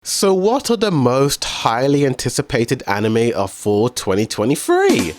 So what are the most highly anticipated anime of fall 2023?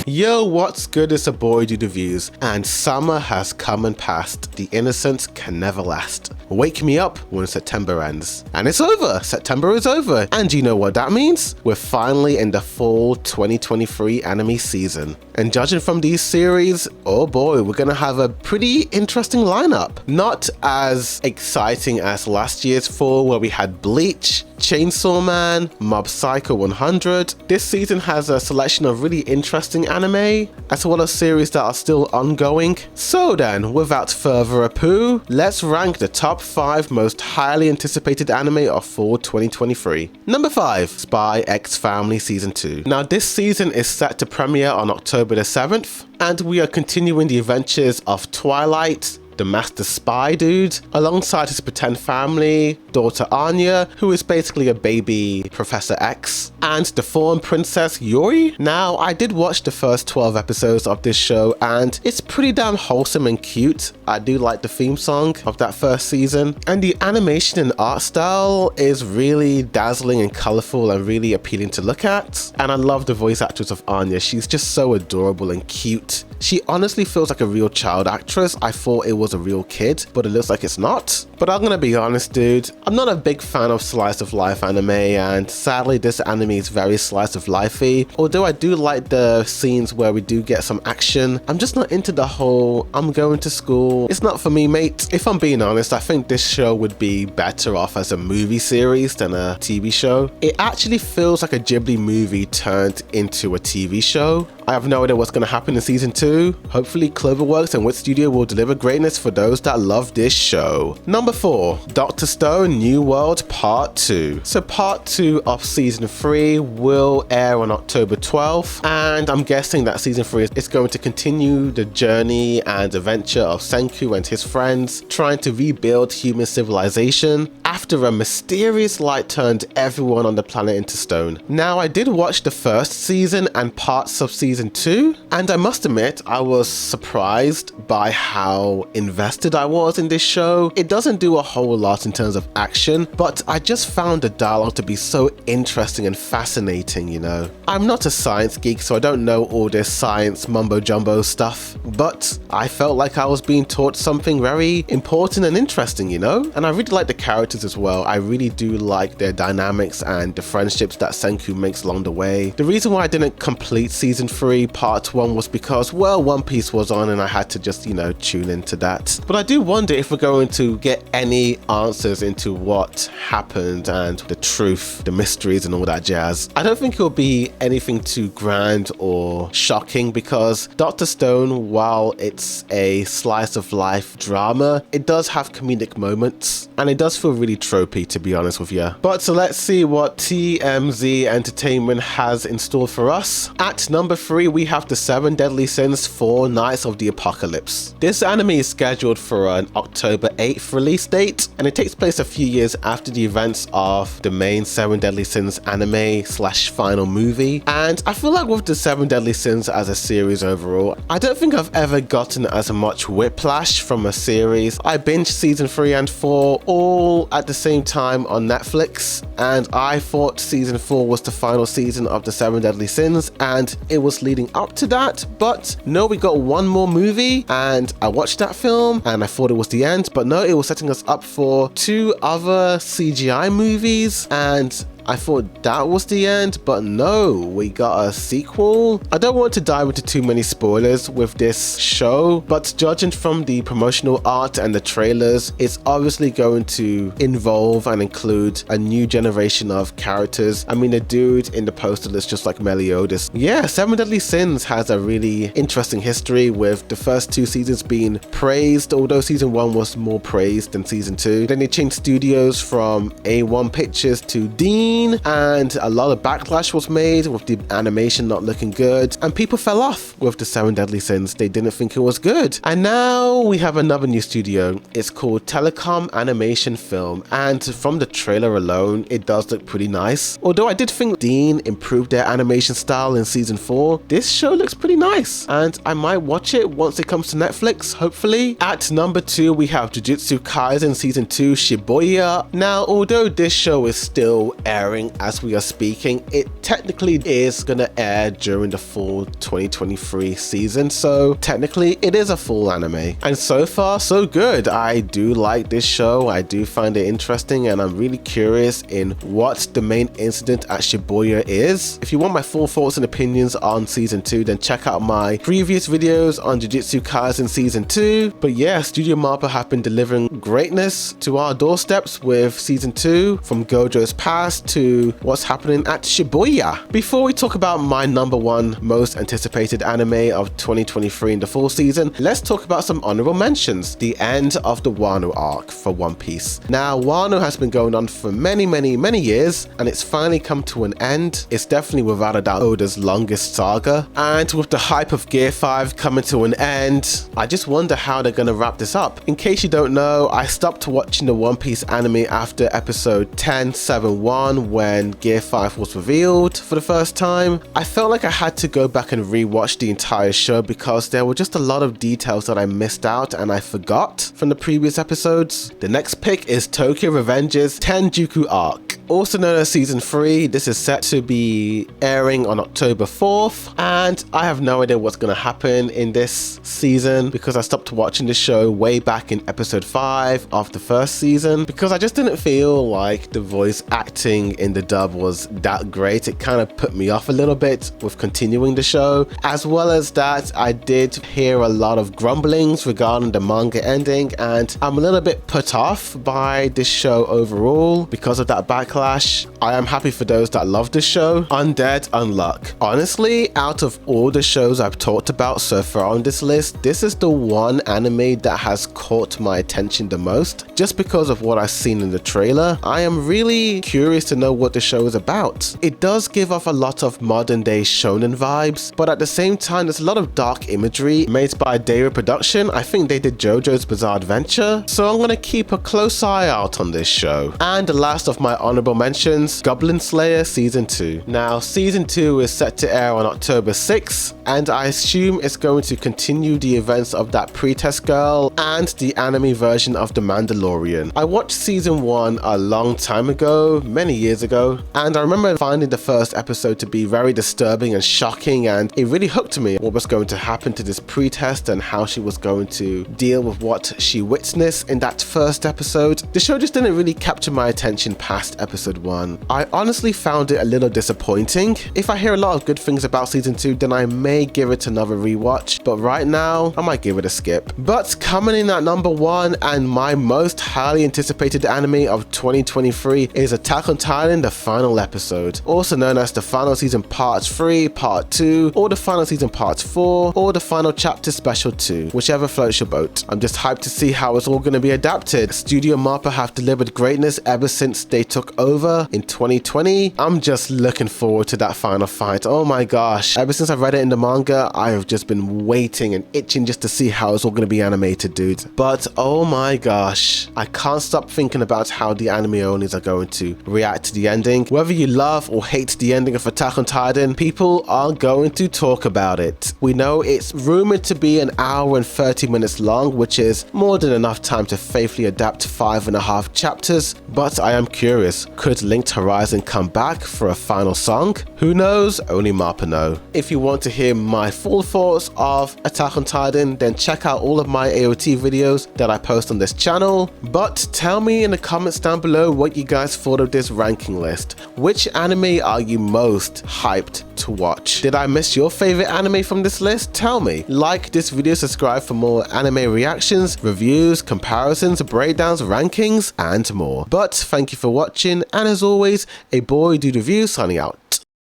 Yo, what's good? It's a boy Dude Reviews, and summer has come and passed. The innocence can never last. Wake me up when September ends. And it's over! September is over! And you know what that means? We're finally in the fall 2023 anime season. And judging from these series, oh boy, we're gonna have a pretty interesting lineup. Not as exciting as last year's fall where we had Bleach, Chainsaw Man, Mob Psycho 100. This season has a selection of really interesting anime, as well as series that are still ongoing. So then, without further ado, let's rank the top 5 most highly anticipated anime of fall 2023. Number 5, Spy X Family Season 2. Now this season is set to premiere on October the 7th, and we are continuing the adventures of Twilight, the master spy dude, alongside his pretend family, daughter Anya, who is basically a baby Professor X, and the foreign princess Yuri. Now, I did watch the first 12 episodes of this show, and it's pretty damn wholesome and cute. I do like the theme song of that first season, and the animation and art style is really dazzling and colorful and really appealing to look at. And I love the voice actress of Anya. She's just so adorable and cute. She honestly feels like a real child actress. I thought it was a real kid, but it looks like it's not. But I'm gonna be honest, dude, I'm not a big fan of slice of life anime, and sadly this anime is very slice of lifey. Although I do like the scenes where we do get some action, I'm just not into the whole I'm going to school. It's not for me, mate. If I'm being honest, I think this show would be better off as a movie series than a TV show. It actually feels like a Ghibli movie turned into a TV show. I have no idea what's going to happen in season 2. Hopefully Cloverworks and Wit Studio will deliver greatness for those that love this show. Number 4, Dr. Stone New World Part 2. So part 2 of season 3 will air on October 12th, and I'm guessing that season 3 is going to continue the journey and adventure of Senku and his friends trying to rebuild human civilization after a mysterious light turned everyone on the planet into stone. Now, I did watch the first season and parts of season 2, and I must admit I was surprised by how invested I was in this show. It doesn't do a whole lot in terms of action, but I just found the dialogue to be so interesting and fascinating, you know. I'm not a science geek, so I don't know all this science mumbo jumbo stuff, but I felt like I was being taught something very important and interesting, you know. And I really like the characters as well. I really do like their dynamics and the friendships that Senku makes along the way. The reason why I didn't complete season 3 part 1 was because, well, One Piece was on and I had to just, you know, tune into that. But I do wonder if we're going to get any answers into what happened and the truth, the mysteries and all that jazz. I don't think it'll be anything too grand or shocking, because Dr. Stone, while it's a slice of life drama, it does have comedic moments and it does feel really tropey, to be honest with you. But so let's see what TMZ Entertainment has in store for us. At number 3, we have the 7 Deadly Sins 4 Nights of the Apocalypse. This anime is scheduled for an October 8th release date, and it takes place a few years after the events of the main 7 Deadly Sins anime / final movie. And I feel like with the 7 Deadly Sins as a series overall, I don't think I've ever gotten as much whiplash from a series. I binged season 3 and 4 all at the same time on Netflix, and I thought season 4 was the final season of the 7 Deadly Sins, and it was leading up to that. But no, we got one more movie, and I watched that film and I thought it was the end, but no, it was setting us up for 2 other CGI movies, and I thought that was the end, but no, we got a sequel. I don't want to dive into too many spoilers with this show, but judging from the promotional art and the trailers, it's obviously going to involve and include a new generation of characters. I mean, the dude in the poster looks just like Meliodas. Yeah, 7 Deadly Sins has a really interesting history, with the first 2 seasons being praised, although season 1 was more praised than season 2. Then they changed studios from A1 Pictures to Dean, 2019, and a lot of backlash was made with the animation not looking good, and people fell off with the 7 Deadly Sins. They didn't think it was good. And now we have another new studio. It's called Telecom Animation Film, and from the trailer alone, it does look pretty nice. Although I did think Dean improved their animation style in season 4, this show looks pretty nice, and I might watch it once it comes to Netflix, hopefully. At number 2, we have Jujutsu Kaisen season 2 Shibuya. Now, although this show is still airing as we are speaking, it technically is gonna air during the fall 2023 season, so technically it is a full anime. And so far, so good. I do like this show. I do find it interesting, and I'm really curious in what the main incident at Shibuya is. If you want my full thoughts and opinions on season 2, then check out my previous videos on Jujutsu Kaisen season 2. But yeah, Studio Mappa have been delivering greatness to our doorsteps with season 2, from Gojo's past to what's happening at Shibuya. Before we talk about my number 1 most anticipated anime of 2023 in the full season, let's talk about some honorable mentions. The end of the Wano arc for One Piece. Now, Wano has been going on for many years, and it's finally come to an end. It's definitely without a doubt Oda's longest saga, and with the hype of Gear 5 coming to an end, I just wonder how they're gonna wrap this up. In case you don't know, I stopped watching the One Piece anime after episode 10.7.1 when Gear 5 was revealed for the first time. I felt like I had to go back and rewatch the entire show because there were just a lot of details that I missed out and I forgot from the previous episodes. The next pick is Tokyo Revenge's Tenjuku arc, also known as season 3. This is set to be airing on October 4th, and I have no idea what's going to happen in this season because I stopped watching the show way back in episode 5 of the first season because I just didn't feel like the voice acting in the dub was that great. It kind of put me off a little bit with continuing the show. As well as that, I did hear a lot of grumblings regarding the manga ending, and I'm a little bit put off by this show overall because of that backlash. I am happy for those that love this show. Undead Unluck. Honestly, out of all the shows I've talked about so far on this list, this is the one anime that has caught my attention the most, just because of what I've seen in the trailer. I am really curious to know what the show is about. It does give off a lot of modern day shonen vibes, but at the same time there's a lot of dark imagery made by Dairy Production. I think they did JoJo's Bizarre Adventure, so I'm gonna keep a close eye out on this show. And the last of my honorable mentions, Goblin Slayer season 2. Now, season 2 is set to air on October 6th, and I assume it's going to continue the events of that pre-test girl and the anime version of The Mandalorian. I watched season 1 a long time ago, many years ago, and I remember finding the first episode to be very disturbing and shocking, and it really hooked me what was going to happen to this pre-test and how she was going to deal with what she witnessed in that first episode. The show just didn't really capture my attention past episode 1. I honestly found it a little disappointing. If I hear a lot of good things about season 2, then I may give it another rewatch, but right now I might give it a skip. But coming in at number 1 and my most highly anticipated anime of 2023 is Attack on Titan, the final episode, also known as the final season part 3, part 2, or the final season part 4, or the final chapter special 2, whichever floats your boat. I'm just hyped to see how it's all going to be adapted. Studio Mappa have delivered greatness ever since they took over in 2020. I'm just looking forward to that final fight. Oh my gosh, ever since I've read it in the manga, I have just been waiting and itching just to see how it's all going to be animated, dude. But oh my gosh, I can't stop thinking about how the anime onlys are going to react to the ending. Whether you love or hate the ending of Attack on Titan, people are going to talk about it. We know it's rumored to be an hour and 30 minutes long, which is more than enough time to faithfully adapt 5.5 chapters, but I am curious, could Linked Horizon come back for a final song? Who knows? Only Mappa know. If you want to hear my full thoughts of Attack on Titan, then check out all of my AOT videos that I post on this channel. But tell me in the comments down below what you guys thought of this ranking list. Which anime are you most hyped to watch? Did I miss your favorite anime from this list? Tell me. Like this video, subscribe for more anime reactions, reviews, comparisons, breakdowns, rankings, and more. But thank you for watching, and as always, a boy dude review signing out.